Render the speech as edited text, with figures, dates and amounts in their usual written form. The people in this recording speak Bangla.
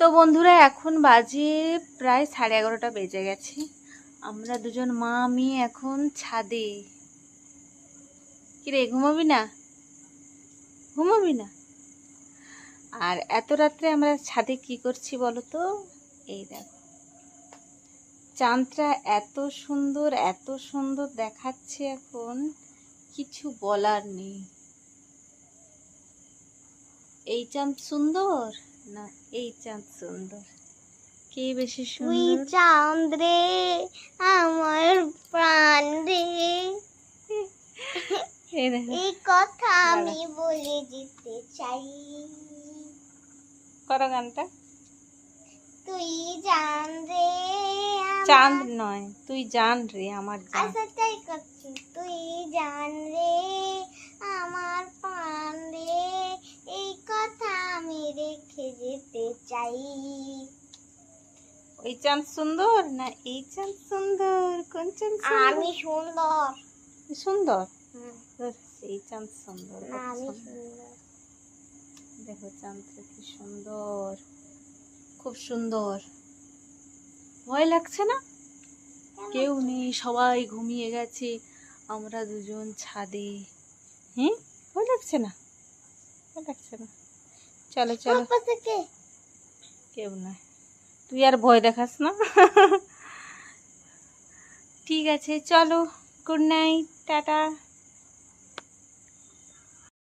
তো বন্ধুরা এখন বাজে প্রায় 11:30 বেজে গেছে। আমরা দুজন মা আমি এখন ছাদে। কিরে ঘুমাবি না? ঘুমাবি না? আর এত রাত্রে আমরা ছাদে কি করছি বলো তো? এই দেখো, চাঁদটা এত সুন্দর দেখাচ্ছে এখন, কিছু বলার নেই। এই চাঁদ সুন্দর না এই চাঁদ সুন্দর? কে বেশি সুন্দর? চাঁদ রে আমার প্রাণ রে, এই কথা আমি বলে যেতে চাই। করো গানটা। তুই জান রে, চাঁদ নয়, তুই জান রে আমার জান। আচ্ছা তাই করছি। তুই জান রে আমার প্রাণ রে, এই কথা আমি রেখে যেতে চাই। ওই চাঁদ সুন্দর না এই চাঁদ সুন্দর? কোন চাঁদ সুন্দর? আমি সুন্দর। সুন্দর? এই চাঁদ সুন্দর। না, আমি কত সুন্দর। সুন্দর। দেখো চাঁদটা কি সুন্দর, খুব সুন্দর। ভয় লাগছে না? কেউ নেই, সবাই ঘুমিয়ে গেছে, আমরা দুজন ছাদে। হ্যাঁ, ভয় লাগছে না? ভয় লাগছে না? চলো চলো। কেউ না, তুই আর ভয় দেখাস না। ঠিক আছে চলো, গুড নাইট, টাটা।